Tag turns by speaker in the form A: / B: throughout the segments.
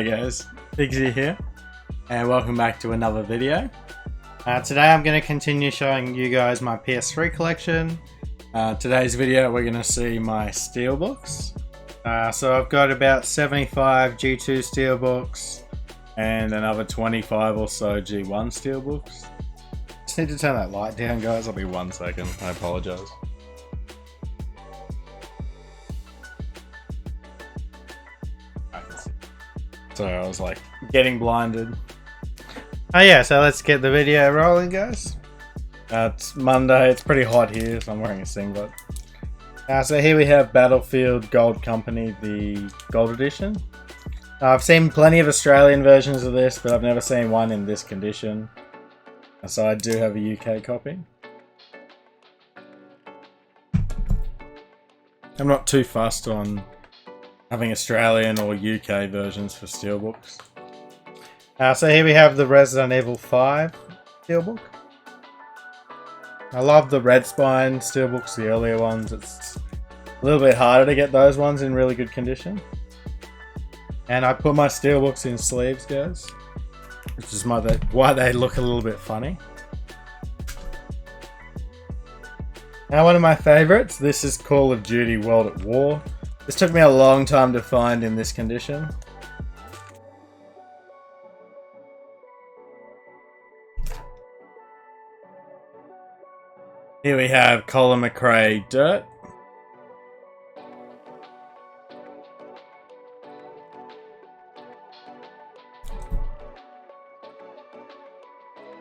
A: Hey guys, Pigsy here, and welcome back to another video. Today I'm going to continue showing you guys my PS3 collection. Today's video we're going to see my Steelbooks. So I've got about 75 G2 Steelbooks and another 25 or so G1 Steelbooks. Just need to turn that light down, guys. I'll be 1 second. I apologize. Sorry, I was like getting blinded. Oh yeah, so let's get the video rolling, guys. It's Monday, it's pretty hot here, so I'm wearing a singlet. So here we have Battlefield Gold Company, the Gold Edition. I've seen plenty of Australian versions of this, but I've never seen one in this condition. So I do have a UK copy. I'm not too fussed on having Australian or UK versions for Steelbooks. So here we have the Resident Evil 5 Steelbook. I love the red spine Steelbooks, the earlier ones. It's a little bit harder to get those ones in really good condition. And I put my Steelbooks in sleeves, guys, which is why they look a little bit funny. Now one of my favourites, this is Call of Duty World at War. This took me a long time to find in this condition. Here we have Colin McRae Dirt.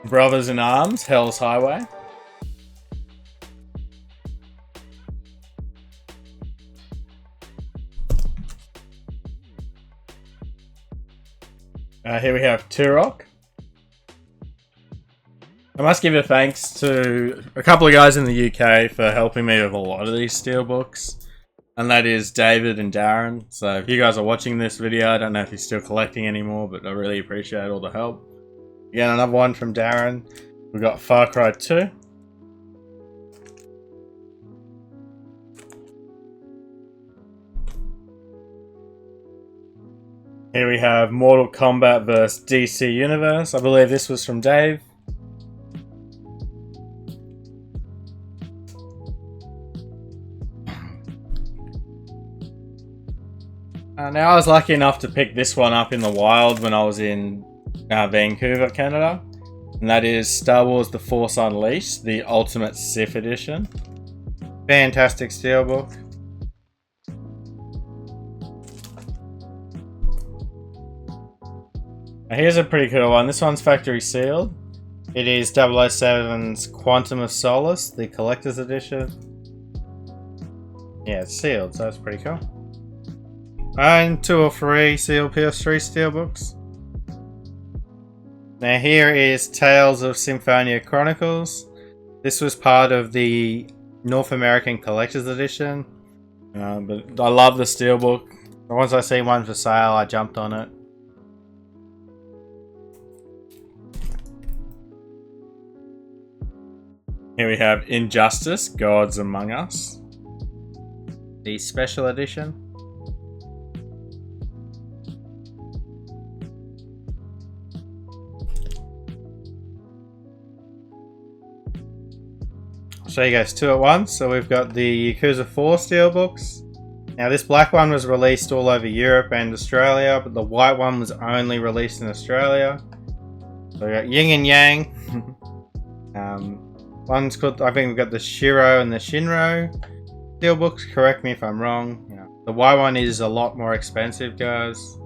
A: Brothers in Arms, Hell's Highway. Here we have Turok. I must give a thanks to a couple of guys in the UK for helping me with a lot of these Steelbooks. And that is David and Darren. So if you guys are watching this video, I don't know if you're still collecting anymore, but I really appreciate all the help. Again, another one from Darren. We've got Far Cry 2. Here we have Mortal Kombat vs DC Universe. I believe this was from Dave. Now I was lucky enough to pick this one up in the wild when I was in Vancouver, Canada. And that is Star Wars The Force Unleashed, the Ultimate Sith Edition. Fantastic Steelbook. Now here's a pretty cool one. This one's factory sealed. It is 007's Quantum of Solace, the Collector's Edition. Yeah, it's sealed, so that's pretty cool. And 2 or 3 sealed PS3 Steelbooks. Now here is Tales of Symphonia Chronicles. This was part of the North American Collector's Edition. But I love the Steelbook. Once I see one for sale, I jumped on it. Here we have Injustice, Gods Among Us. The Special Edition. I'll show you guys 2 at once. So we've got the Yakuza 4 Steelbooks. Now this black one was released all over Europe and Australia, but the white one was only released in Australia. So we got Yin and Yang. One's called, I think we've got the Shiro and the Shinro Steelbooks. Correct me if I'm wrong. The white one is a lot more expensive, guys.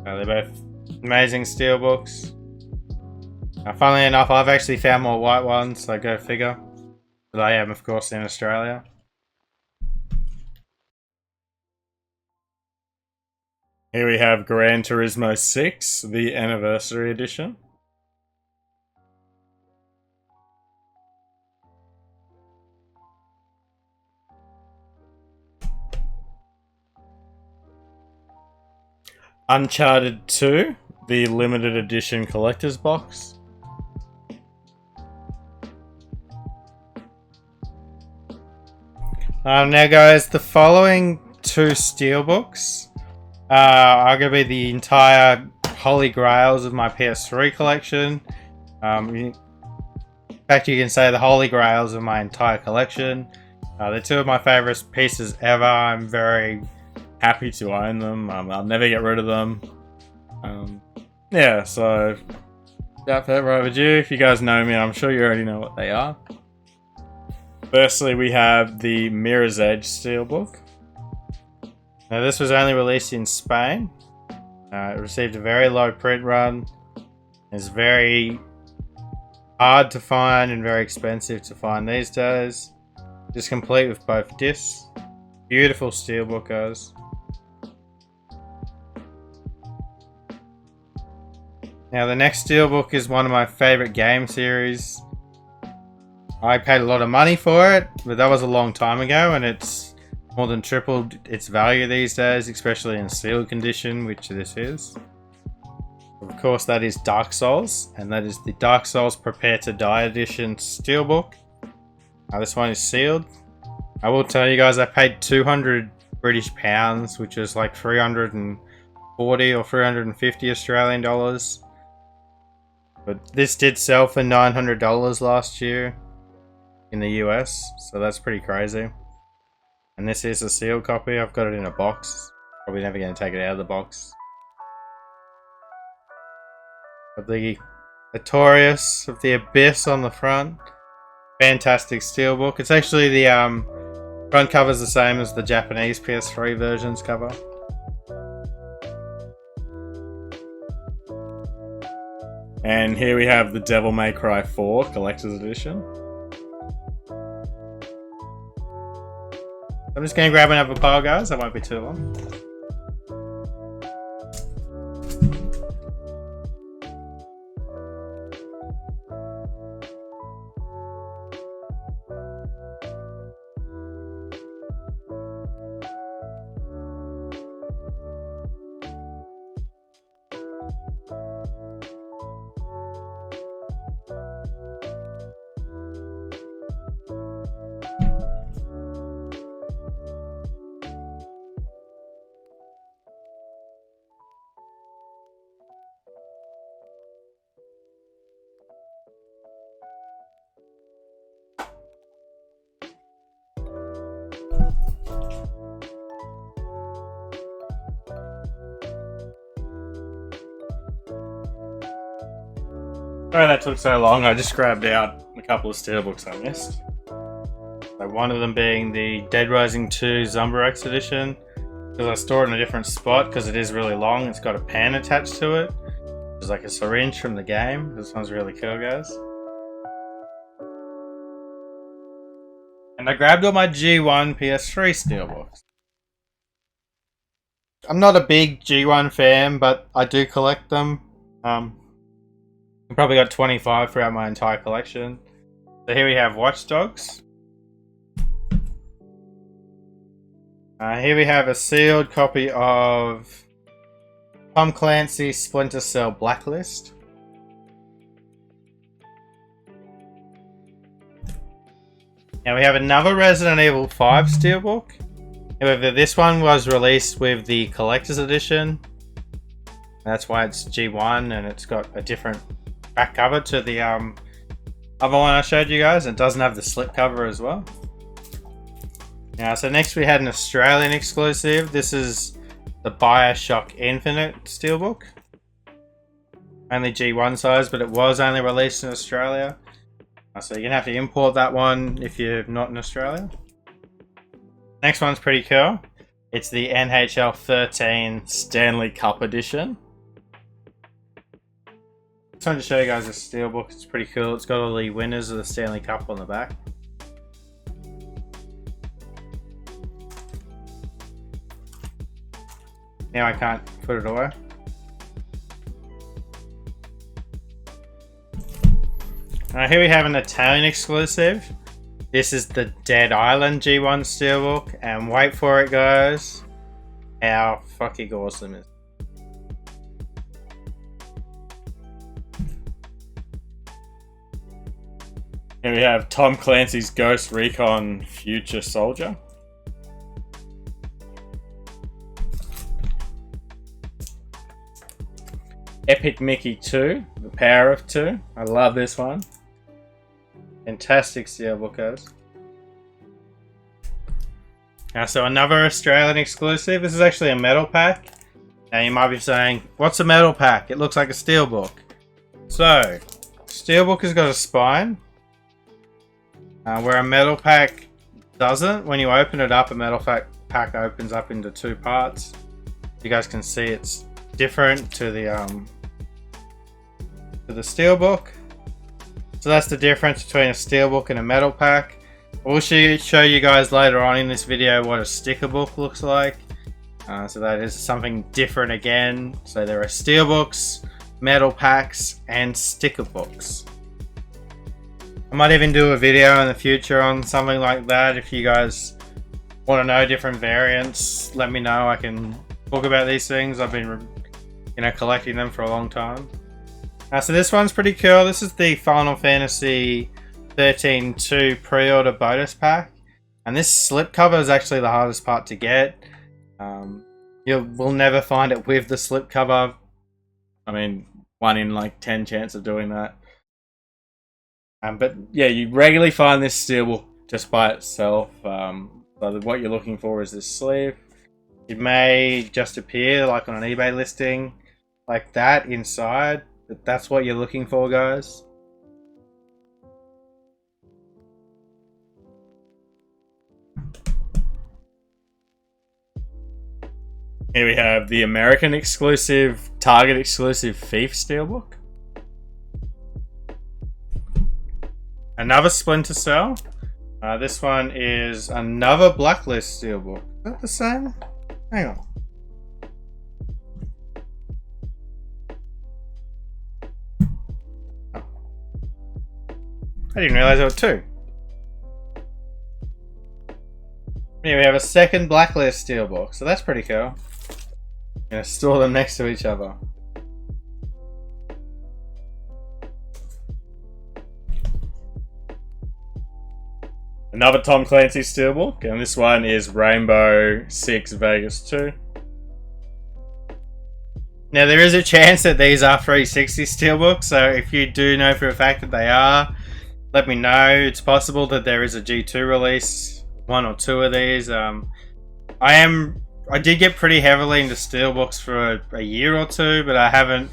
A: They're both amazing Steelbooks. Funnily enough, I've actually found more white ones, so go figure. But I am, of course, in Australia. Here we have Gran Turismo 6, the Anniversary Edition. Uncharted 2, the Limited Edition Collector's Box. Now guys, the following two steelbooks Arguably the entire holy grails of my PS3 collection. In fact, you can say the holy grails of my entire collection. They're two of my favorite pieces ever. I'm very happy to own them. I'll never get rid of them. Yeah, so without further ado, if you guys know me, I'm sure you already know what they are. Firstly, we have the Mirror's Edge Steelbook. Now, this was only released in Spain. It received a very low print run. It's very hard to find and very expensive to find these days. Just complete with both discs. Beautiful steelbook, guys. Now, the next steelbook is one of my favorite game series. I paid a lot of money for it, but that was a long time ago, and it's more than tripled its value these days, especially in sealed condition, which this is. Of course, that is Dark Souls, and that is the Dark Souls Prepare to Die Edition Steelbook. This one is sealed. I will tell you guys, I paid 200 British pounds, which is like 340 or 350 Australian dollars. But this did sell for $900 last year in the US, so that's pretty crazy. And this is a sealed copy. I've got it in a box. Probably never going to take it out of the box. But the Notorious of the Abyss on the front. Fantastic steelbook. It's actually the front cover is the same as the Japanese PS3 version's cover. And here we have the Devil May Cry 4 Collector's Edition. I'm just going to grab another pile, guys. That won't be too long. Sorry that took so long. I just grabbed out a couple of steelbooks I missed. So one of them being the Dead Rising 2 Zombirex edition, because I store it in a different spot because it is really long. It's got a pen attached to it. It's like a syringe from the game. This one's really cool, guys. And I grabbed all my G1 PS3 steelbooks. I'm not a big G1 fan, but I do collect them. I've probably got 25 throughout my entire collection. So here we have Watch Dogs. Here we have a sealed copy of Tom Clancy's Splinter Cell Blacklist. Now we have another Resident Evil 5 steelbook. However, this one was released with the Collector's Edition. That's why it's G1 and it's got a different back cover to the other one I showed you guys. It doesn't have the slip cover as well. Now, so next we had an Australian exclusive. This is the BioShock Infinite steelbook. Only G1 size, but it was only released in Australia. So you're gonna have to import that one if you're not in Australia. Next one's pretty cool. It's the NHL 13 Stanley Cup Edition. Just wanted to show you guys the steelbook. It's pretty cool. It's got all the winners of the Stanley Cup on the back. Now I can't put it away. Here we have an Italian exclusive. This is the Dead Island G1 steelbook, and wait for it, guys. How fucking awesome is it? Here we have Tom Clancy's Ghost Recon Future Soldier. Epic Mickey 2, The Power of 2. I love this one. Fantastic Steelbook, guys. Now, so another Australian exclusive. This is actually a metal pack. Now you might be saying, what's a metal pack? It looks like a Steelbook. So, Steelbook has got a spine. Where a metal pack doesn't. When you open it up, a metal pack opens up into two parts. You guys can see it's different to the Steelbook. So that's the difference between a Steelbook and a metal pack. We'll show you guys later on in this video what a sticker book looks like. So that is something different again. So there are Steelbooks, metal packs, and sticker books. I might even do a video in the future on something like that. If you guys want to know different variants, let me know. I can talk about these things. I've been, collecting them for a long time. So this one's pretty cool. This is the Final Fantasy 13-2 pre-order bonus pack, and this slipcover is actually the hardest part to get. We'll never find it with the slipcover. I mean, 1 in like 10 chance of doing that. But yeah, you regularly find this Steelbook just by itself. So what you're looking for is this sleeve. It may just appear like on an eBay listing like that inside, but that's what you're looking for, guys. Here we have the American exclusive, Target exclusive Fifa Steelbook. Another Splinter Cell. This one is another Blacklist Steelbook. Is that the same? Hang on. Oh. I didn't realize there were two. Here we have a second Blacklist Steelbook, so that's pretty cool. I'm gonna store them next to each other. Another Tom Clancy Steelbook, and this one is Rainbow Six Vegas 2. Now there is a chance that these are 360 Steelbooks, so if you do know for a fact that they are, let me know. It's possible that there is a G2 release, 1 or 2 of these. I did get pretty heavily into Steelbooks for a year or two, but I haven't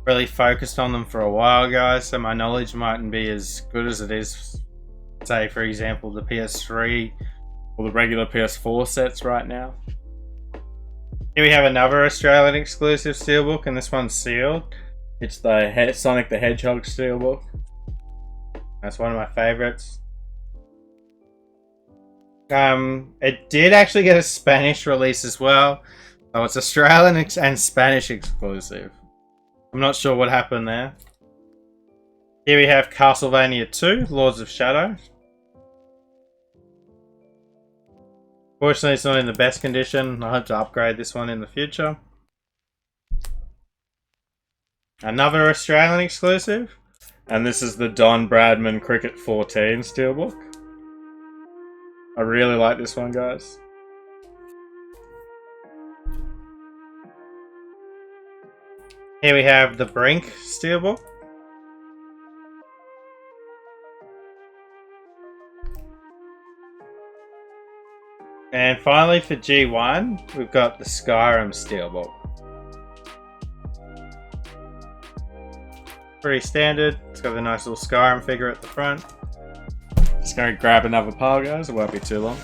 A: really focused on them for a while, guys, so my knowledge mightn't be as good as it is, say for example, the PS3 or the regular PS4 sets right now. Here we have another Australian exclusive Steelbook, and this one's sealed. It's the Sonic the Hedgehog Steelbook. That's one of my favorites. It did actually get a Spanish release as well. Oh, it's Australian and Spanish exclusive. I'm not sure what happened there. Here we have Castlevania 2, Lords of Shadow. Fortunately, it's not in the best condition. I hope to upgrade this one in the future. Another Australian exclusive. And this is the Don Bradman Cricket 14 Steelbook. I really like this one, guys. Here we have the Brink Steelbook. And finally for G1, we've got the Skyrim Steelbook. Pretty standard. It's got a nice little Skyrim figure at the front. Just going to grab another pile, guys. It won't be too long.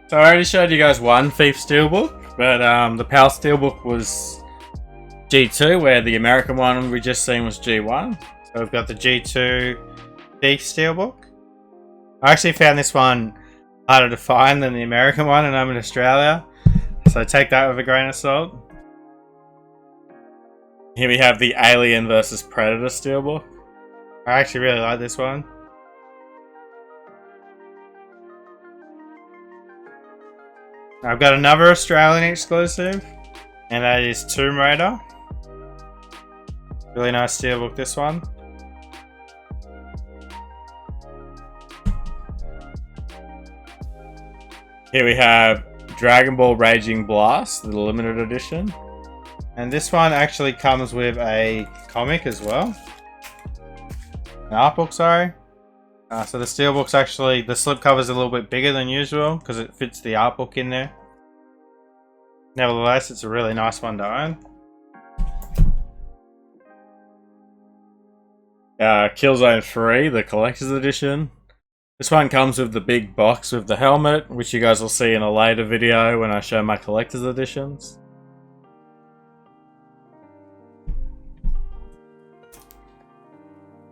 A: So I already showed you guys one Fifa Steelbook, but the PAL Steelbook was G2, where the American one we just seen was G1. So we've got the G2 Steelbook. I actually found this one harder to find than the American one, and I'm in Australia, so take that with a grain of salt. Here we have the Alien vs Predator Steelbook. I actually really like this one. I've got another Australian exclusive, and that is Tomb Raider. Really nice steelbook, this one. Here we have Dragon Ball Raging Blast, the limited edition. And this one actually comes with a comic as well. An art book, sorry. So the steelbook's actually, the slipcover's a little bit bigger than usual because it fits the art book in there. Nevertheless, it's a really nice one to own. Killzone 3, the collector's edition. This one comes with the big box with the helmet, which you guys will see in a later video when I show my collector's editions.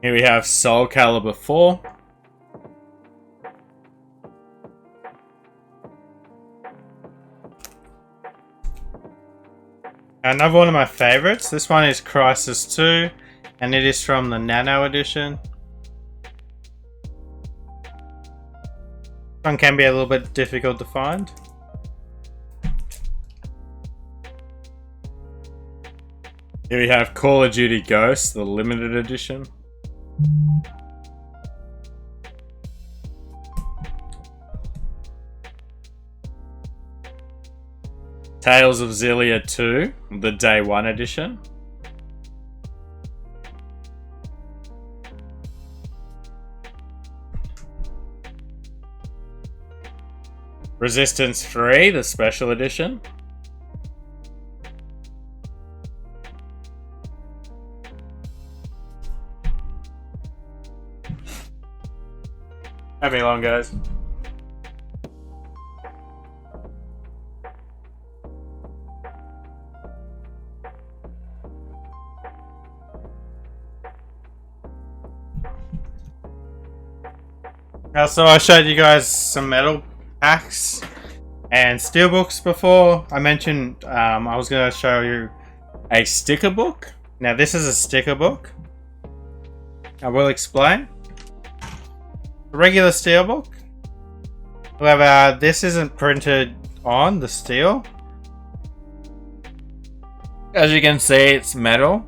A: Here we have Soul Calibur 4. Another one of my favorites. This one is Crysis 2, and it is from the Nano edition. This one can be a little bit difficult to find. Here we have Call of Duty Ghosts, the limited edition. Tales of Xillia 2, the Day 1 edition. Resistance 3, the special edition. Have me long, guys. So I showed you guys some metal packs and steelbooks before. I mentioned I was going to show you a sticker book. Now this is a sticker book. I will explain. A regular steelbook. However, this isn't printed on the steel. As you can see, it's metal,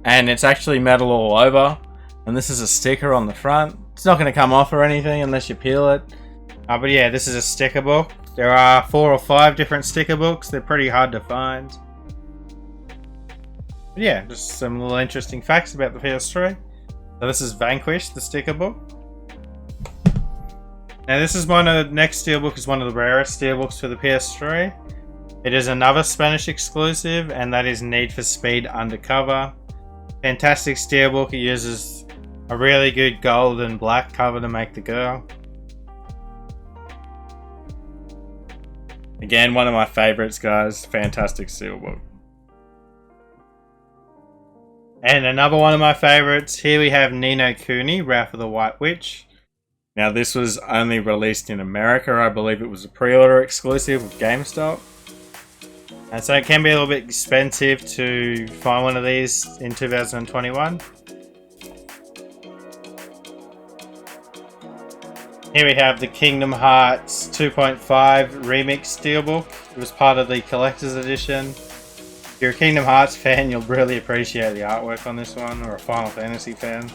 A: and it's actually metal all over. And this is a sticker on the front. It's not going to come off or anything unless you peel it. But yeah, this is a sticker book. There are 4 or 5 different sticker books. They're pretty hard to find. But yeah, just some little interesting facts about the PS3. So this is Vanquish, the sticker book. Now this is next steelbook is one of the rarest steelbooks for the PS3. It is another Spanish exclusive, and that is Need for Speed Undercover. Fantastic steelbook. It uses a really good gold and black cover to make the girl. Again, one of my favorites, guys. Fantastic steelbook. And another one of my favorites. Here we have Ni no Kuni, Wrath of the White Witch. Now this was only released in America. I believe it was a pre-order exclusive with GameStop. And so it can be a little bit expensive to find one of these in 2021. Here we have the Kingdom Hearts 2.5 Remix Steelbook. It was part of the Collector's Edition. If you're a Kingdom Hearts fan, you'll really appreciate the artwork on this one, or a Final Fantasy fan.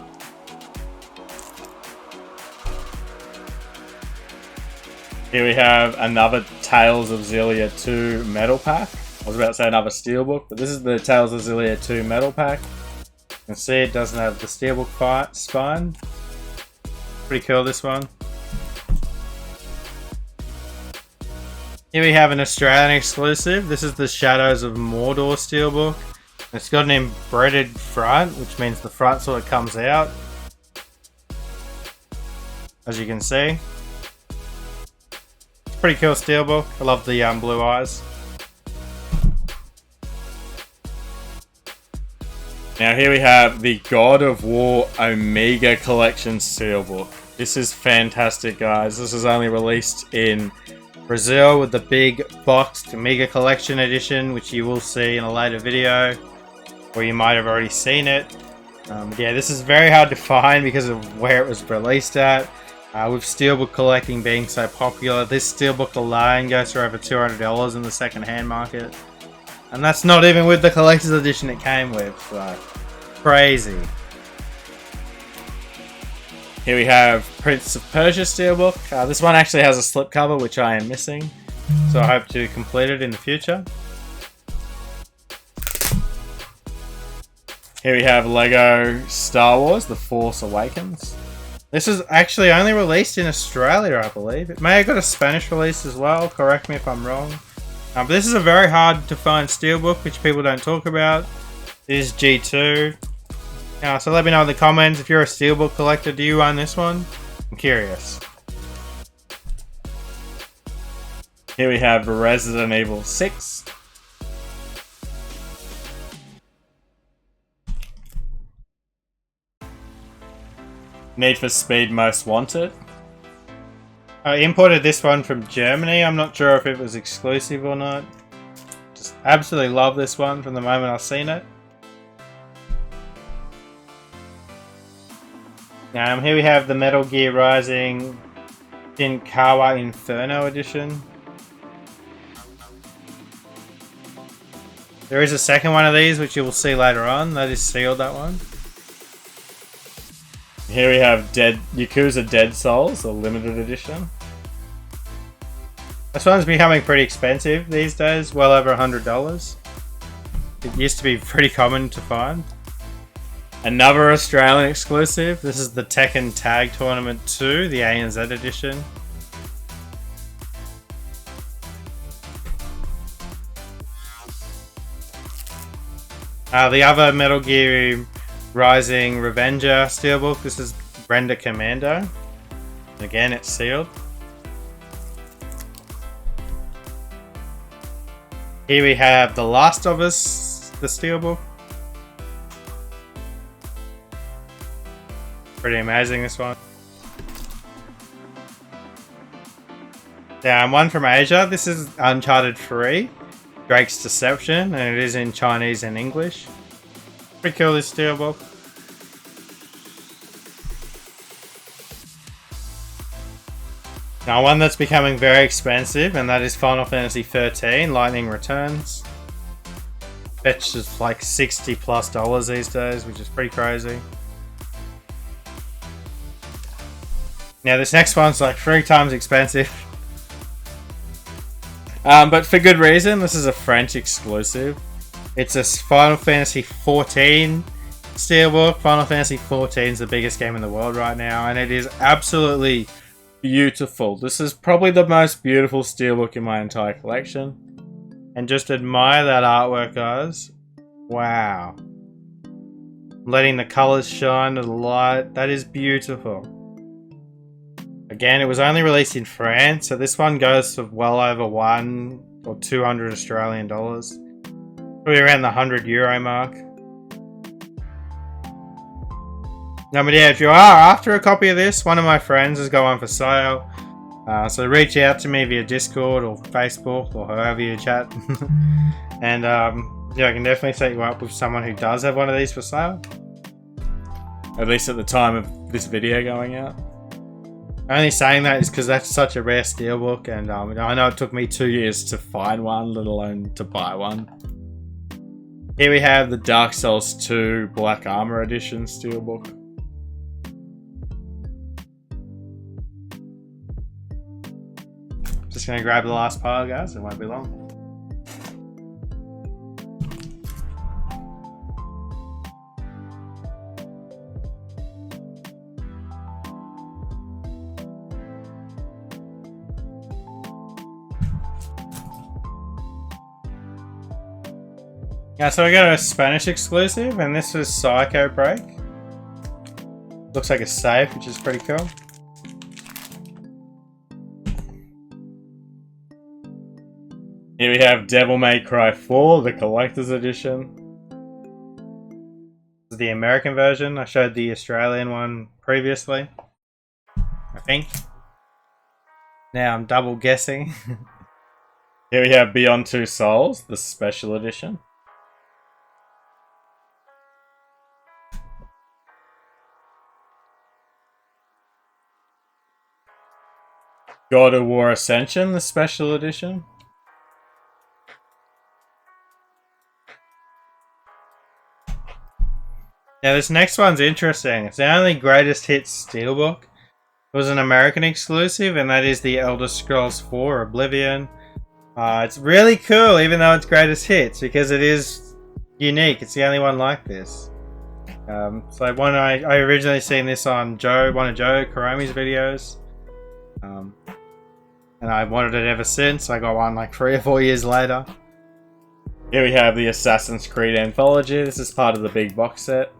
A: Here we have another Tales of Xillia 2 metal pack. I was about to say another steelbook, but this is the Tales of Xillia 2 metal pack. You can see it doesn't have the steelbook spine. Pretty cool, this one. Here we have an Australian exclusive. This is the Shadows of Mordor steelbook. It's got an embedded front, which means the front sort of comes out, as you can see. It's pretty cool steelbook. I love the blue eyes. Now here we have the God of War Omega Collection Steelbook. This is fantastic, guys. This is only released in Brazil with the big boxed Omega Collection Edition, which you will see in a later video, or you might have already seen it. Yeah, this is very hard to find because of where it was released at. With Steelbook collecting being so popular, this Steelbook alone goes for over $200 in the second-hand market. And that's not even with the collector's edition it came with, so crazy. Here we have Prince of Persia Steelbook. This one actually has a slipcover, which I am missing, so I hope to complete it in the future. Here we have Lego Star Wars The Force Awakens. This is actually only released in Australia, I believe. It may have got a Spanish release as well, correct me if I'm wrong. But this is a very hard to find steelbook, which people don't talk about. It is G2. So let me know in the comments, if you're a steelbook collector, do you own this one? I'm curious. Here we have Resident Evil 6. Need for Speed Most Wanted. I imported this one from Germany. I'm not sure if it was exclusive or not. Just absolutely love this one from the moment I've seen it. Here we have the Metal Gear Rising Shinkawa Inferno Edition. There is a second one of these, which you will see later on. That is sealed, that one. Here we have Yakuza Dead Souls, a limited edition. This one's becoming pretty expensive these days, well over $100. It used to be pretty common to find. Another Australian exclusive. This is the Tekken Tag Tournament 2, the ANZ edition. The other Metal Gear Rising Revenger Steelbook. This is Brenda Commando. Again, it's sealed. Here we have The Last of Us, the Steelbook. Pretty amazing, this one. One from Asia. This is Uncharted 3, Drake's Deception, and it is in Chinese and English. Pretty cool, this steelbook. Now one that's becoming very expensive, and that is Final Fantasy 13 Lightning Returns. Fetches like $60+ these days, which is pretty crazy. Now this next one's like 3 times expensive. But for good reason. This is a French exclusive. It's a Final Fantasy 14 steelbook. Final Fantasy 14 is the biggest game in the world right now, and it is absolutely beautiful. This is probably the most beautiful steelbook in my entire collection. And just admire that artwork, guys. Wow. Letting the colors shine to the light. That is beautiful. Again, it was only released in France, so this one goes for well over $100 or $200 Australian dollars. Probably around the €100 mark. Now, but yeah, if you are after a copy of this, one of my friends has got one for sale. So reach out to me via Discord or Facebook or however you chat. And yeah, I can definitely set you up with someone who does have one of these for sale. At least at the time of this video going out. Only saying that is because that's such a rare steelbook, and I know it took me 2 years to find one, let alone to buy one. Here we have the Dark Souls 2 Black Armor Edition steelbook. Just gonna grab the last pile, guys, it won't be long. Yeah, so I got a Spanish exclusive, and this was Psycho Break. Looks like a safe, which is pretty cool. Here we have Devil May Cry 4, the Collector's Edition. the American version. I showed the Australian one previously, I think. Now I'm double guessing. Here we have Beyond Two Souls, the special edition. God of War Ascension, the special edition. Now this next one's interesting. It's the only greatest hits Steelbook. It was an American exclusive, and that is the Elder Scrolls 4 Oblivion. It's really cool, even though it's greatest hits, because it is unique. It's the only one like this. So when I originally seen this on one of Joe Karomi's videos, and I wanted it ever since. I got one like 3 or 4 years later. Here we have the Assassin's Creed Anthology. This is part of the big box set.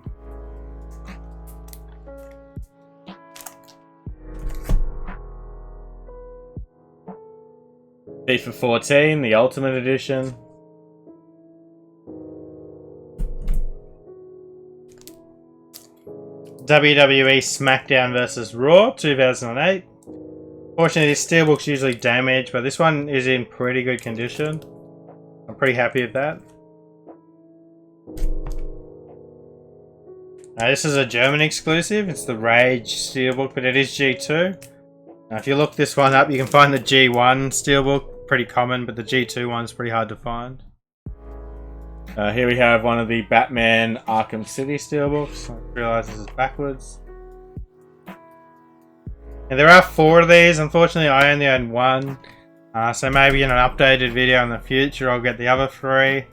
A: FIFA 14, the Ultimate Edition. WWE Smackdown vs. Raw 2008. Fortunately, this Steelbook's usually damaged, but this one is in pretty good condition. I'm pretty happy with that. This is a German exclusive. It's the Rage Steelbook, but it is G2. Now, if you look this one up, you can find the G1 Steelbook, pretty common, but the G2 one's pretty hard to find. Here we have one of the Batman Arkham City Steelbooks. I realise this is backwards. And there are 4 of these. Unfortunately, I only own 1. So maybe in an updated video in the future, I'll get the other 3.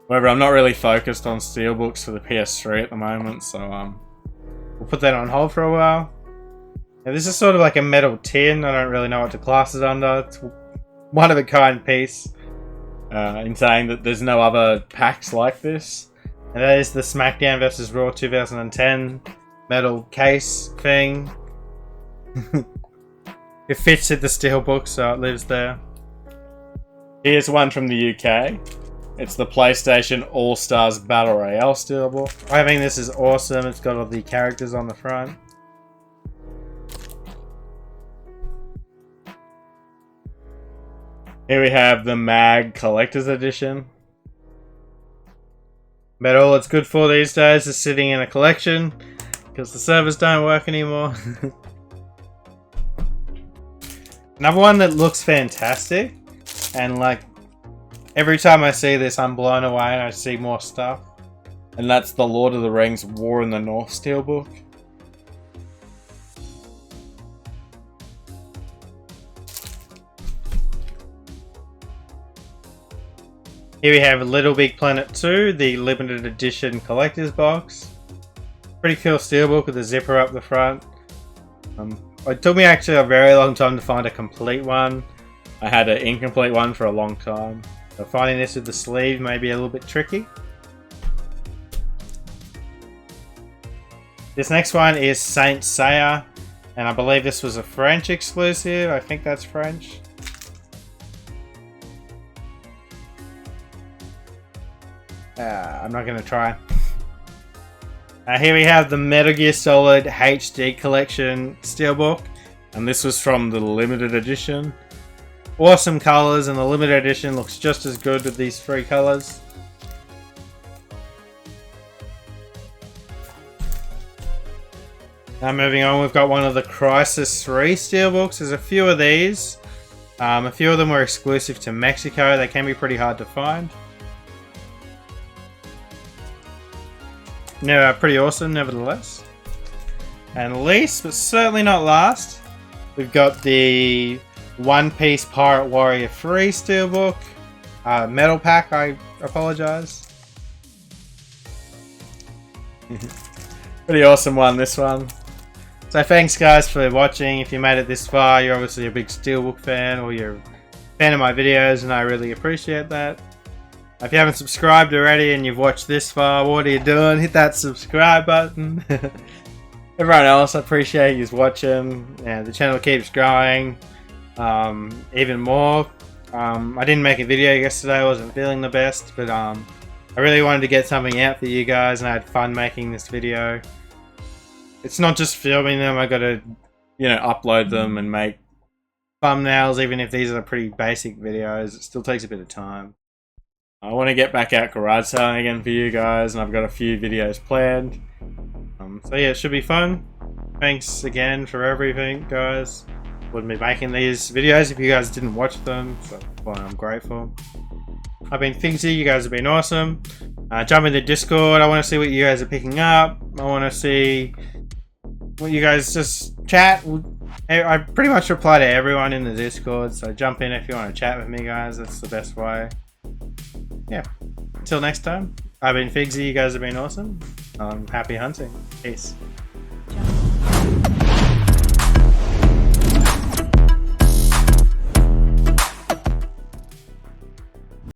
A: However, I'm not really focused on Steelbooks for the PS3 at the moment, so we'll put that on hold for a while. Now, this is sort of like a metal tin. I don't really know what to class it under. It's one of a kind piece. In saying that there's no other packs like this. And that is the Smackdown vs. Raw 2010 metal case thing. It fits in the Steelbook, so it lives there. Here's one from the UK. It's the PlayStation All-Stars Battle Royale Steelbook. I think this is awesome. It's got all the characters on the front. Here we have the MAG Collector's Edition. But all it's good for these days is sitting in a collection, because the servers don't work anymore. Another one that looks fantastic, and like every time I see this I'm blown away and I see more stuff. And that's the Lord of the Rings War in the North Steelbook. Here we have Little Big Planet 2, the limited edition collector's box. Pretty cool steelbook with a zipper up the front. It took me actually a very long time to find a complete one. I had an incomplete one for a long time. So finding this with the sleeve may be a little bit tricky. This next one is Saint Seiya, and I believe this was a French exclusive. I think that's French. I'm not going to try. Here we have the Metal Gear Solid HD Collection Steelbook, and this was from the limited edition. Awesome colours, and the limited edition looks just as good with these 3 colours. Now moving on, we've got one of the Crysis 3 Steelbooks. There's a few of these. A few of them were exclusive to Mexico. They can be pretty hard to find. No, pretty awesome nevertheless. And least, but certainly not last, we've got the One Piece Pirate Warrior 3 Steelbook. Metal pack, I apologise. Pretty awesome one, this one. So thanks guys for watching. If you made it this far, you're obviously a big Steelbook fan, or you're a fan of my videos, and I really appreciate that. If you haven't subscribed already and you've watched this far, what are you doing? Hit that subscribe button. Everyone else, I appreciate you watching. Yeah, the channel keeps growing even more. I didn't make a video yesterday. I wasn't feeling the best, but I really wanted to get something out for you guys, and I had fun making this video. It's not just filming them, I gotta, you know, upload them and make thumbnails, even if these are pretty basic videos. It still takes a bit of time. I want to get back out garage selling again for you guys, and I've got a few videos planned. So yeah, it should be fun. Thanks again for everything, guys. Wouldn't be making these videos if you guys didn't watch them, so I'm grateful. I've been Figsy, you guys have been awesome. Jump in the Discord, I want to see what you guys are picking up. I want to see what you guys just chat. I pretty much reply to everyone in the Discord, so jump in if you want to chat with me, guys. That's the best way. Yeah. Until next time, I've been Figsy, you guys have been awesome. Happy hunting. Peace.